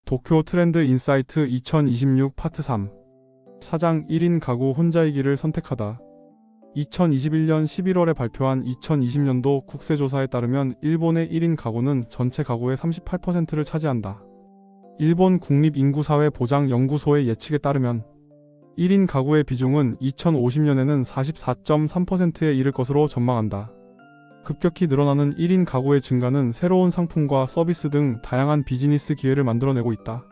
도쿄 트렌드 인사이트 2026 파트 3 사장 1인 가구 혼자이기를 선택하다. 2021년 11월에 발표한 2020년도 국세조사에 따르면 일본의 1인 가구는 전체 가구의 38%를 차지한다. 일본 국립인구사회보장연구소의 예측에 따르면 1인 가구의 비중은 2050년에는 44.3%에 이를 것으로 전망한다. 급격히 늘어나는 1인 가구의 증가는 새로운 상품과 서비스 등 다양한 비즈니스 기회를 만들어내고 있다.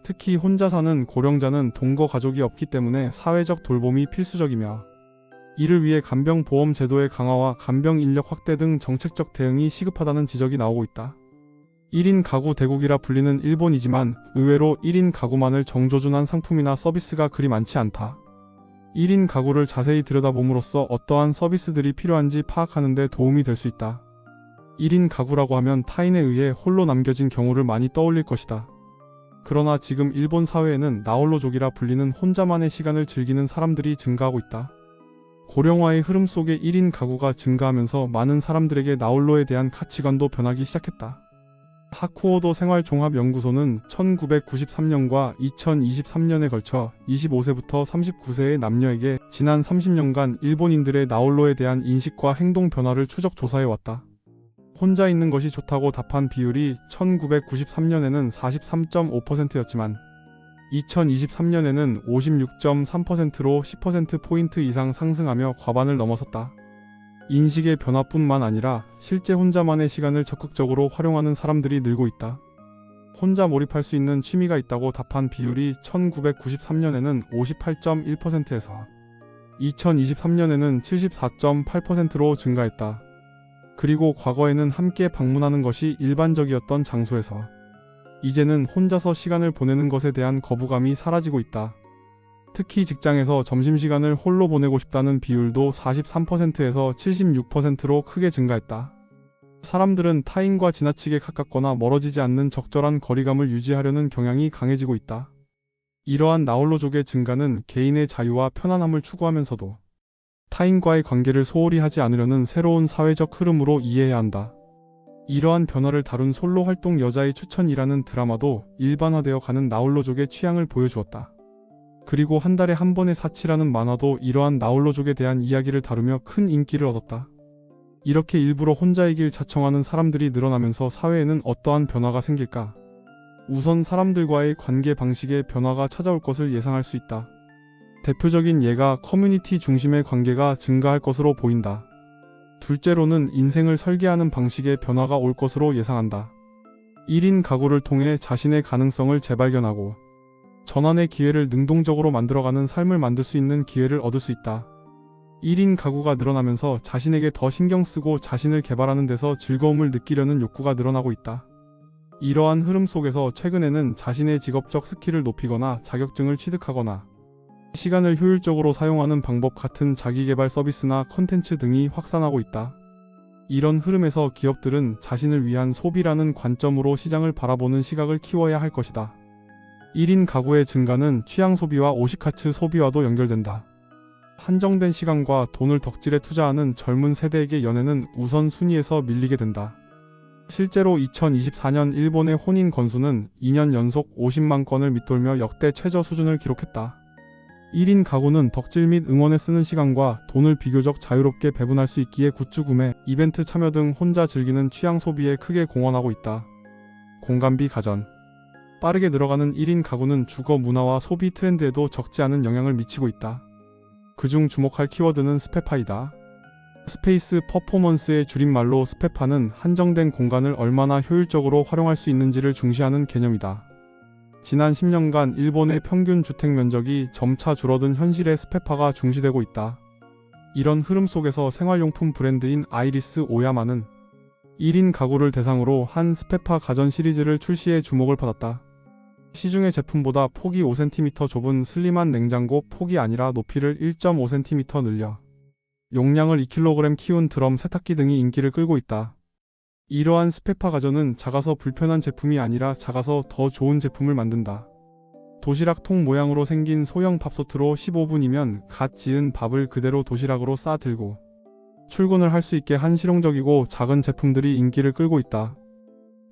특히 혼자 사는 고령자는 동거 가족이 없기 때문에 사회적 돌봄이 필수적이며 이를 위해 간병보험 제도의 강화와 간병 인력 확대 등 정책적 대응이 시급하다는 지적이 나오고 있다. 1인 가구 대국이라 불리는 일본이지만 의외로 1인 가구만을 정조준한 상품이나 서비스가 그리 많지 않다. 1인 가구를 자세히 들여다봄으로써 어떠한 서비스들이 필요한지 파악하는 데 도움이 될 수 있다. 1인 가구라고 하면 타인에 의해 홀로 남겨진 경우를 많이 떠올릴 것이다. 그러나 지금 일본 사회에는 나홀로족이라 불리는 혼자만의 시간을 즐기는 사람들이 증가하고 있다. 고령화의 흐름 속에 1인 가구가 증가하면서 많은 사람들에게 나홀로에 대한 가치관도 변하기 시작했다. 하쿠오도 생활종합연구소는 1993년과 2023년에 걸쳐 25세부터 39세의 남녀에게 지난 30년간 일본인들의 나홀로에 대한 인식과 행동 변화를 추적 조사해왔다. 혼자 있는 것이 좋다고 답한 비율이 1993년에는 43.5%였지만 2023년에는 56.3%로 10%포인트 이상 상승하며 과반을 넘어섰다. 인식의 변화뿐만 아니라 실제 혼자만의 시간을 적극적으로 활용하는 사람들이 늘고 있다. 혼자 몰입할 수 있는 취미가 있다고 답한 비율이 1993년에는 58.1%에서 2023년에는 74.8%로 증가했다. 그리고 과거에는 함께 방문하는 것이 일반적이었던 장소에서 이제는 혼자서 시간을 보내는 것에 대한 거부감이 사라지고 있다. 특히 직장에서 점심시간을 홀로 보내고 싶다는 비율도 43%에서 76%로 크게 증가했다. 사람들은 타인과 지나치게 가깝거나 멀어지지 않는 적절한 거리감을 유지하려는 경향이 강해지고 있다. 이러한 나홀로족의 증가는 개인의 자유와 편안함을 추구하면서도 타인과의 관계를 소홀히 하지 않으려는 새로운 사회적 흐름으로 이해해야 한다. 이러한 변화를 다룬 솔로 활동 여자의 추천이라는 드라마도 일반화되어 가는 나홀로족의 취향을 보여주었다. 그리고 한 달에 한 번의 사치라는 만화도 이러한 나홀로족에 대한 이야기를 다루며 큰 인기를 얻었다. 이렇게 일부러 혼자이길 자청하는 사람들이 늘어나면서 사회에는 어떠한 변화가 생길까? 우선 사람들과의 관계 방식에 변화가 찾아올 것을 예상할 수 있다. 대표적인 예가 커뮤니티 중심의 관계가 증가할 것으로 보인다. 둘째로는 인생을 설계하는 방식에 변화가 올 것으로 예상한다. 1인 가구를 통해 자신의 가능성을 재발견하고 전환의 기회를 능동적으로 만들어가는 삶을 만들 수 있는 기회를 얻을 수 있다. 1인 가구가 늘어나면서 자신에게 더 신경 쓰고 자신을 개발하는 데서 즐거움을 느끼려는 욕구가 늘어나고 있다. 이러한 흐름 속에서 최근에는 자신의 직업적 스킬을 높이거나 자격증을 취득하거나 시간을 효율적으로 사용하는 방법 같은 자기개발 서비스나 컨텐츠 등이 확산하고 있다. 이런 흐름에서 기업들은 자신을 위한 소비라는 관점으로 시장을 바라보는 시각을 키워야 할 것이다. 1인 가구의 증가는 취향 소비와 오시카츠 소비와도 연결된다. 한정된 시간과 돈을 덕질에 투자하는 젊은 세대에게 연애는 우선순위에서 밀리게 된다. 실제로 2024년 일본의 혼인 건수는 2년 연속 50만 건을 밑돌며 역대 최저 수준을 기록했다. 1인 가구는 덕질 및 응원에 쓰는 시간과 돈을 비교적 자유롭게 배분할 수 있기에 굿즈 구매, 이벤트 참여 등 혼자 즐기는 취향 소비에 크게 공헌하고 있다. 공간비 가전. 빠르게 늘어가는 1인 가구는 주거 문화와 소비 트렌드에도 적지 않은 영향을 미치고 있다. 그중 주목할 키워드는 스페파이다. 스페이스 퍼포먼스의 줄임말로 스페파는 한정된 공간을 얼마나 효율적으로 활용할 수 있는지를 중시하는 개념이다. 지난 10년간 일본의 평균 주택 면적이 점차 줄어든 현실에 스페파가 중시되고 있다. 이런 흐름 속에서 생활용품 브랜드인 아이리스 오야마는 1인 가구를 대상으로 한 스페파 가전 시리즈를 출시해 주목을 받았다. 시중의 제품보다 폭이 5cm 좁은 슬림한 냉장고 폭이 아니라 높이를 1.5cm 늘려 용량을 2kg 키운 드럼 세탁기 등이 인기를 끌고 있다. 이러한 스페파 가전은 작아서 불편한 제품이 아니라 작아서 더 좋은 제품을 만든다. 도시락 통 모양으로 생긴 소형 밥솥으로 15분이면 갓 지은 밥을 그대로 도시락으로 싸 들고 출근을 할 수 있게 한 실용적이고 작은 제품들이 인기를 끌고 있다.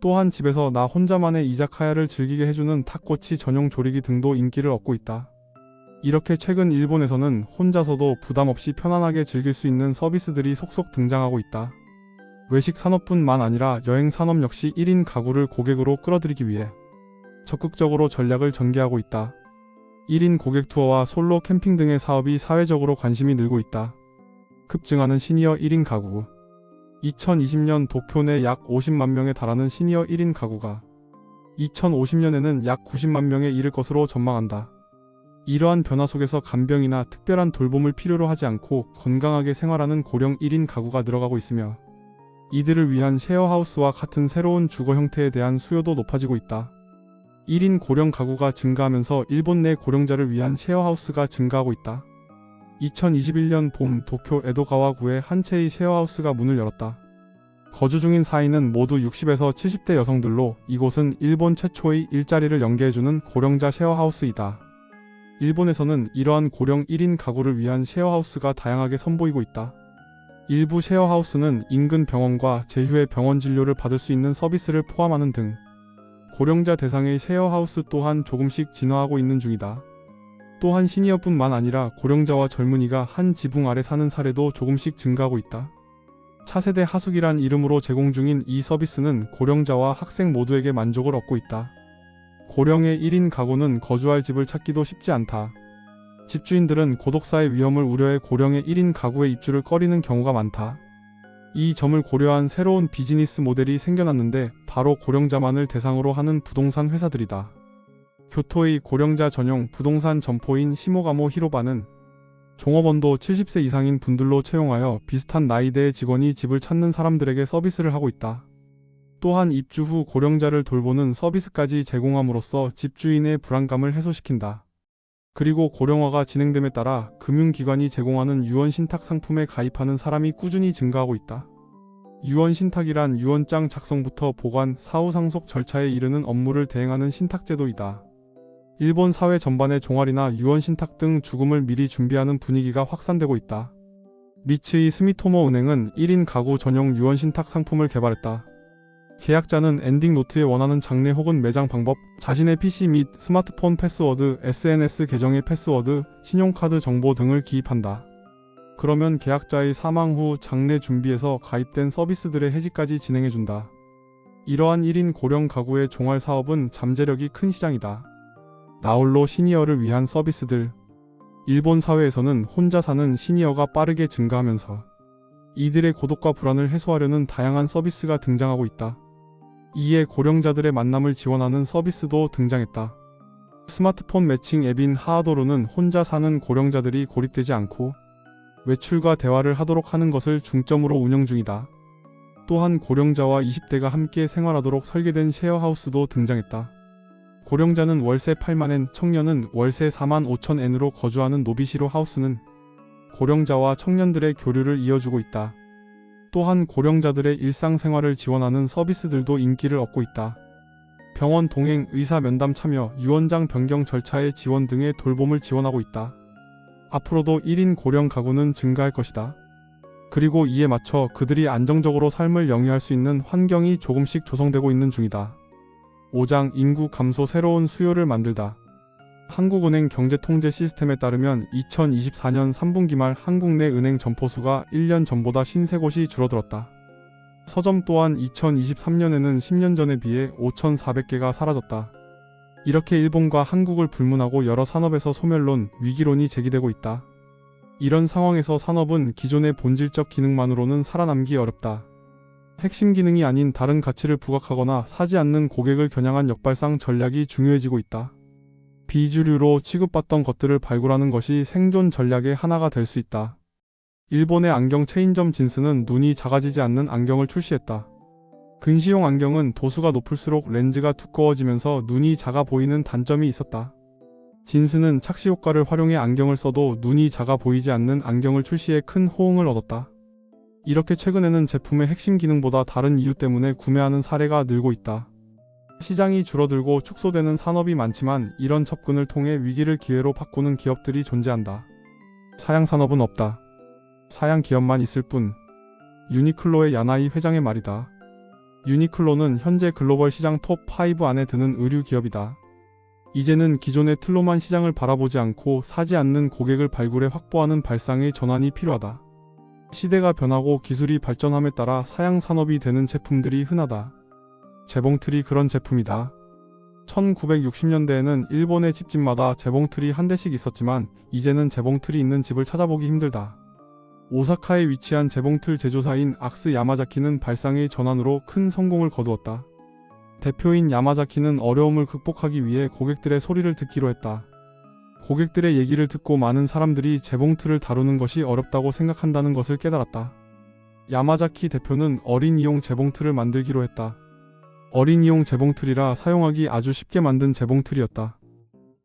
또한 집에서 나 혼자만의 이자카야를 즐기게 해주는 탁꼬치 전용 조리기 등도 인기를 얻고 있다. 이렇게 최근 일본에서는 혼자서도 부담 없이 편안하게 즐길 수 있는 서비스들이 속속 등장하고 있다. 외식 산업뿐만 아니라 여행 산업 역시 1인 가구를 고객으로 끌어들이기 위해 적극적으로 전략을 전개하고 있다. 1인 고객 투어와 솔로 캠핑 등의 사업이 사회적으로 관심이 늘고 있다. 급증하는 시니어 1인 가구. 2020년 도쿄 내 약 50만 명에 달하는 시니어 1인 가구가 2050년에는 약 90만 명에 이를 것으로 전망한다. 이러한 변화 속에서 간병이나 특별한 돌봄을 필요로 하지 않고 건강하게 생활하는 고령 1인 가구가 늘어가고 있으며 이들을 위한 셰어하우스와 같은 새로운 주거 형태에 대한 수요도 높아지고 있다. 1인 고령 가구가 증가하면서 일본 내 고령자를 위한 셰어하우스가 증가하고 있다. 2021년 봄 도쿄 에도가와구의 한 채의 셰어하우스가 문을 열었다. 거주 중인 4인은 모두 60에서 70대 여성들로 이곳은 일본 최초의 일자리를 연계해주는 고령자 셰어하우스이다. 일본에서는 이러한 고령 1인 가구를 위한 셰어하우스가 다양하게 선보이고 있다. 일부 셰어하우스는 인근 병원과 제휴의 병원 진료를 받을 수 있는 서비스를 포함하는 등 고령자 대상의 셰어하우스 또한 조금씩 진화하고 있는 중이다. 또한 시니어뿐만 아니라 고령자와 젊은이가 한 지붕 아래 사는 사례도 조금씩 증가하고 있다. 차세대 하숙이란 이름으로 제공 중인 이 서비스는 고령자와 학생 모두에게 만족을 얻고 있다. 고령의 1인 가구는 거주할 집을 찾기도 쉽지 않다. 집주인들은 고독사의 위험을 우려해 고령의 1인 가구의 입주를 꺼리는 경우가 많다. 이 점을 고려한 새로운 비즈니스 모델이 생겨났는데 바로 고령자만을 대상으로 하는 부동산 회사들이다. 교토의 고령자 전용 부동산 점포인 시모가모 히로바는 종업원도 70세 이상인 분들로 채용하여 비슷한 나이대의 직원이 집을 찾는 사람들에게 서비스를 하고 있다. 또한 입주 후 고령자를 돌보는 서비스까지 제공함으로써 집주인의 불안감을 해소시킨다. 그리고 고령화가 진행됨에 따라 금융기관이 제공하는 유언신탁 상품에 가입하는 사람이 꾸준히 증가하고 있다. 유언신탁이란 유언장 작성부터 보관, 사후 상속 절차에 이르는 업무를 대행하는 신탁제도이다. 일본 사회 전반의 종알이나 유언신탁 등 죽음을 미리 준비하는 분위기가 확산되고 있다. 미츠이 스미토모 은행은 1인 가구 전용 유언신탁 상품을 개발했다. 계약자는 엔딩 노트에 원하는 장례 혹은 매장 방법, 자신의 PC 및 스마트폰 패스워드, SNS 계정의 패스워드, 신용카드 정보 등을 기입한다. 그러면 계약자의 사망 후 장례 준비에서 가입된 서비스들의 해지까지 진행해준다. 이러한 1인 고령 가구의 종알 사업은 잠재력이 큰 시장이다. 나홀로 시니어를 위한 서비스들. 일본 사회에서는 혼자 사는 시니어가 빠르게 증가하면서 이들의 고독과 불안을 해소하려는 다양한 서비스가 등장하고 있다. 이에 고령자들의 만남을 지원하는 서비스도 등장했다. 스마트폰 매칭 앱인 하아도르는 혼자 사는 고령자들이 고립되지 않고 외출과 대화를 하도록 하는 것을 중점으로 운영 중이다. 또한 고령자와 20대가 함께 생활하도록 설계된 셰어하우스도 등장했다. 고령자는 월세 8만엔, 청년은 월세 4만 5천엔으로 거주하는 노비시로 하우스는 고령자와 청년들의 교류를 이어주고 있다. 또한 고령자들의 일상생활을 지원하는 서비스들도 인기를 얻고 있다. 병원 동행, 의사 면담 참여, 유언장 변경 절차의 지원 등의 돌봄을 지원하고 있다. 앞으로도 1인 고령 가구는 증가할 것이다. 그리고 이에 맞춰 그들이 안정적으로 삶을 영위할 수 있는 환경이 조금씩 조성되고 있는 중이다. 5장 인구 감소 새로운 수요를 만들다. 한국은행 경제통제 시스템에 따르면 2024년 3분기 말 한국 내 은행 점포수가 1년 전보다 53곳이 줄어들었다. 서점 또한 2023년에는 10년 전에 비해 5,400개가 사라졌다. 이렇게 일본과 한국을 불문하고 여러 산업에서 소멸론, 위기론이 제기되고 있다. 이런 상황에서 산업은 기존의 본질적 기능만으로는 살아남기 어렵다. 핵심 기능이 아닌 다른 가치를 부각하거나 사지 않는 고객을 겨냥한 역발상 전략이 중요해지고 있다. 비주류로 취급받던 것들을 발굴하는 것이 생존 전략의 하나가 될 수 있다. 일본의 안경 체인점 진스는 눈이 작아지지 않는 안경을 출시했다. 근시용 안경은 도수가 높을수록 렌즈가 두꺼워지면서 눈이 작아 보이는 단점이 있었다. 진스는 착시 효과를 활용해 안경을 써도 눈이 작아 보이지 않는 안경을 출시해 큰 호응을 얻었다. 이렇게 최근에는 제품의 핵심 기능보다 다른 이유 때문에 구매하는 사례가 늘고 있다. 시장이 줄어들고 축소되는 산업이 많지만 이런 접근을 통해 위기를 기회로 바꾸는 기업들이 존재한다. 사양 산업은 없다. 사양 기업만 있을 뿐. 유니클로의 야나이 회장의 말이다. 유니클로는 현재 글로벌 시장 톱5 안에 드는 의류 기업이다. 이제는 기존의 틀로만 시장을 바라보지 않고 사지 않는 고객을 발굴해 확보하는 발상의 전환이 필요하다. 시대가 변하고 기술이 발전함에 따라 사양 산업이 되는 제품들이 흔하다. 재봉틀이 그런 제품이다. 1960년대에는 일본의 집집마다 재봉틀이 한 대씩 있었지만 이제는 재봉틀이 있는 집을 찾아보기 힘들다. 오사카에 위치한 재봉틀 제조사인 악스 야마자키는 발상의 전환으로 큰 성공을 거두었다. 대표인 야마자키는 어려움을 극복하기 위해 고객들의 소리를 듣기로 했다. 고객들의 얘기를 듣고 많은 사람들이 재봉틀을 다루는 것이 어렵다고 생각한다는 것을 깨달았다. 야마자키 대표는 어린이용 재봉틀을 만들기로 했다. 어린이용 재봉틀이라 사용하기 아주 쉽게 만든 재봉틀이었다.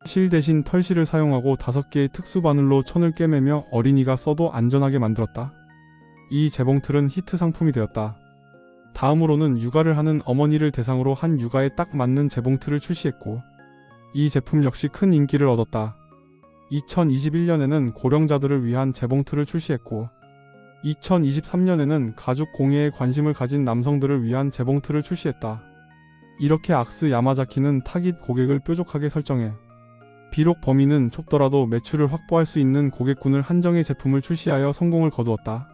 실 대신 털실을 사용하고 5개의 특수 바늘로 천을 꿰매며 어린이가 써도 안전하게 만들었다. 이 재봉틀은 히트 상품이 되었다. 다음으로는 육아를 하는 어머니를 대상으로 한 육아에 딱 맞는 재봉틀을 출시했고 이 제품 역시 큰 인기를 얻었다. 2021년에는 고령자들을 위한 재봉틀을 출시했고 2023년에는 가죽 공예에 관심을 가진 남성들을 위한 재봉틀을 출시했다. 이렇게 악스 야마자키는 타깃 고객을 뾰족하게 설정해 비록 범위는 좁더라도 매출을 확보할 수 있는 고객군을 한정해 제품을 출시하여 성공을 거두었다.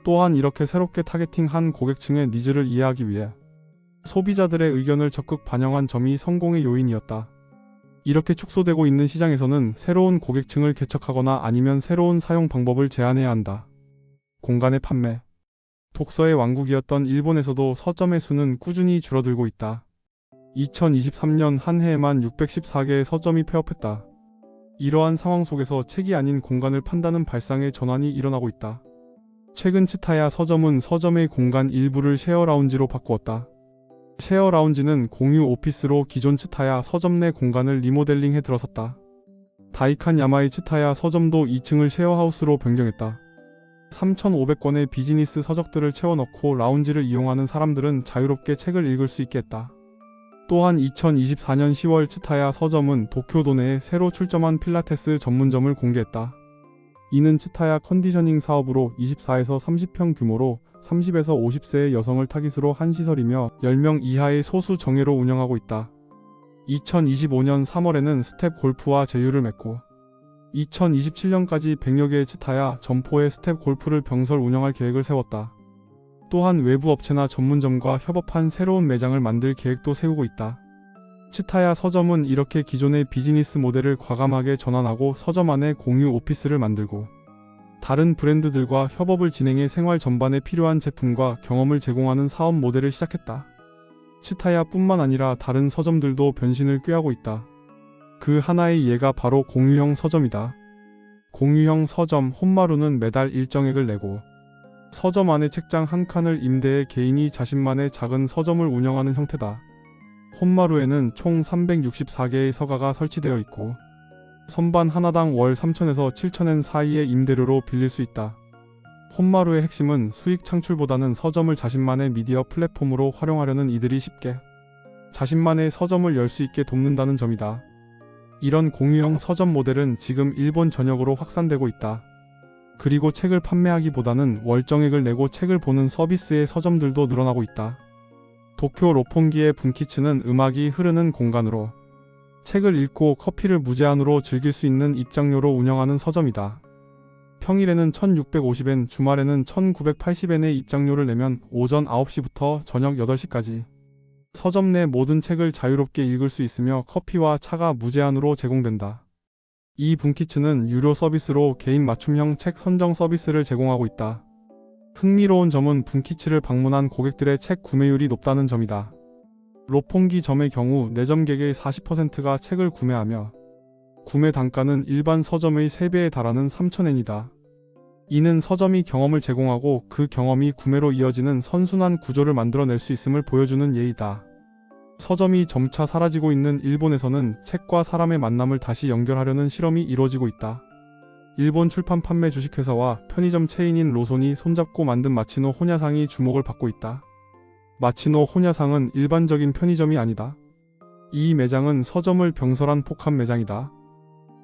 또한 이렇게 새롭게 타겟팅한 고객층의 니즈를 이해하기 위해 소비자들의 의견을 적극 반영한 점이 성공의 요인이었다. 이렇게 축소되고 있는 시장에서는 새로운 고객층을 개척하거나 아니면 새로운 사용 방법을 제안해야 한다. 공간의 판매. 독서의 왕국이었던 일본에서도 서점의 수는 꾸준히 줄어들고 있다. 2023년 한 해에만 614개의 서점이 폐업했다. 이러한 상황 속에서 책이 아닌 공간을 판다는 발상의 전환이 일어나고 있다. 최근 츠타야 서점은 서점의 공간 일부를 쉐어라운지로 바꾸었다. 쉐어라운지는 공유 오피스로 기존 츠타야 서점 내 공간을 리모델링해 들어섰다. 다이칸 야마의 츠타야 서점도 2층을 쉐어하우스로 변경했다. 3,500권의 비즈니스 서적들을 채워넣고 라운지를 이용하는 사람들은 자유롭게 책을 읽을 수 있게 했다. 또한 2024년 10월 츠타야 서점은 도쿄도 내에 새로 출점한 필라테스 전문점을 공개했다. 이는 츠타야 컨디셔닝 사업으로 24에서 30평 규모로 30에서 50세의 여성을 타깃으로 한 시설이며 10명 이하의 소수 정예로 운영하고 있다. 2025년 3월에는 스텝 골프와 제휴를 맺고 2027년까지 100여 개의 츠타야 점포에 스텝 골프를 병설 운영할 계획을 세웠다. 또한 외부 업체나 전문점과 협업한 새로운 매장을 만들 계획도 세우고 있다. 츠타야 서점은 이렇게 기존의 비즈니스 모델을 과감하게 전환하고 서점 안에 공유 오피스를 만들고 다른 브랜드들과 협업을 진행해 생활 전반에 필요한 제품과 경험을 제공하는 사업 모델을 시작했다. 츠타야 뿐만 아니라 다른 서점들도 변신을 꾀하고 있다. 그 하나의 예가 바로 공유형 서점이다. 공유형 서점 혼마루는 매달 일정액을 내고 서점 안에 책장 한 칸을 임대해 개인이 자신만의 작은 서점을 운영하는 형태다. 혼마루에는 총 364개의 서가가 설치되어 있고 선반 하나당 월 3,000에서 7,000엔 사이의 임대료로 빌릴 수 있다. 혼마루의 핵심은 수익 창출보다는 서점을 자신만의 미디어 플랫폼으로 활용하려는 이들이 쉽게 자신만의 서점을 열 수 있게 돕는다는 점이다. 이런 공유형 서점 모델은 지금 일본 전역으로 확산되고 있다. 그리고 책을 판매하기보다는 월정액을 내고 책을 보는 서비스의 서점들도 늘어나고 있다. 도쿄 로폰기의 분키츠는 음악이 흐르는 공간으로 책을 읽고 커피를 무제한으로 즐길 수 있는 입장료로 운영하는 서점이다. 평일에는 1,650엔, 주말에는 1,980엔의 입장료를 내면 오전 9시부터 저녁 8시까지 서점 내 모든 책을 자유롭게 읽을 수 있으며 커피와 차가 무제한으로 제공된다. 이 분키츠는 유료 서비스로 개인 맞춤형 책 선정 서비스를 제공하고 있다. 흥미로운 점은 분키츠를 방문한 고객들의 책 구매율이 높다는 점이다. 로폰기 점의 경우 내점객의 40%가 책을 구매하며 구매 단가는 일반 서점의 3배에 달하는 3,000엔이다. 이는 서점이 경험을 제공하고 그 경험이 구매로 이어지는 선순환 구조를 만들어낼 수 있음을 보여주는 예이다. 서점이 점차 사라지고 있는 일본에서는 책과 사람의 만남을 다시 연결하려는 실험이 이루어지고 있다. 일본 출판 판매 주식회사와 편의점 체인인 로손이 손잡고 만든 마치노 혼야상이 주목을 받고 있다. 마치노 혼야상은 일반적인 편의점이 아니다. 이 매장은 서점을 병설한 폭합 매장이다.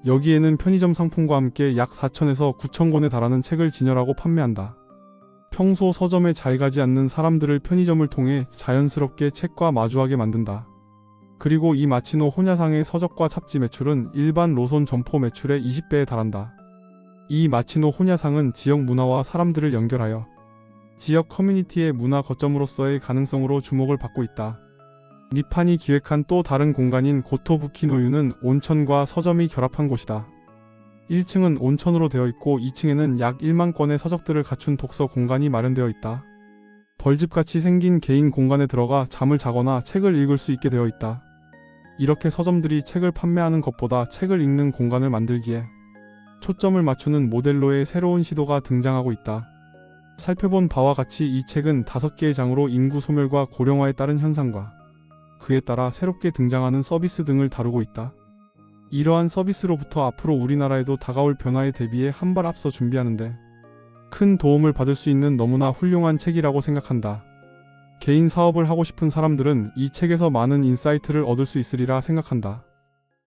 여기에는 편의점 상품과 함께 약 4,000에서 9,000권에 달하는 책을 진열하고 판매한다. 평소 서점에 잘 가지 않는 사람들을 편의점을 통해 자연스럽게 책과 마주하게 만든다. 그리고 이 마치노 혼야상의 서적과 잡지 매출은 일반 로손 점포 매출의 20배에 달한다. 이 마치노 혼야상은 지역 문화와 사람들을 연결하여 지역 커뮤니티의 문화 거점으로서의 가능성으로 주목을 받고 있다. 니판이 기획한 또 다른 공간인 고토부키노유는 온천과 서점이 결합한 곳이다. 1층은 온천으로 되어 있고 2층에는 약 1만 권의 서적들을 갖춘 독서 공간이 마련되어 있다. 벌집같이 생긴 개인 공간에 들어가 잠을 자거나 책을 읽을 수 있게 되어 있다. 이렇게 서점들이 책을 판매하는 것보다 책을 읽는 공간을 만들기에 초점을 맞추는 모델로의 새로운 시도가 등장하고 있다. 살펴본 바와 같이 이 책은 5개의 장으로 인구 소멸과 고령화에 따른 현상과 그에 따라 새롭게 등장하는 서비스 등을 다루고 있다. 이러한 서비스로부터 앞으로 우리나라에도 다가올 변화에 대비해 한 발 앞서 준비하는데 큰 도움을 받을 수 있는 너무나 훌륭한 책이라고 생각한다. 개인 사업을 하고 싶은 사람들은 이 책에서 많은 인사이트를 얻을 수 있으리라 생각한다.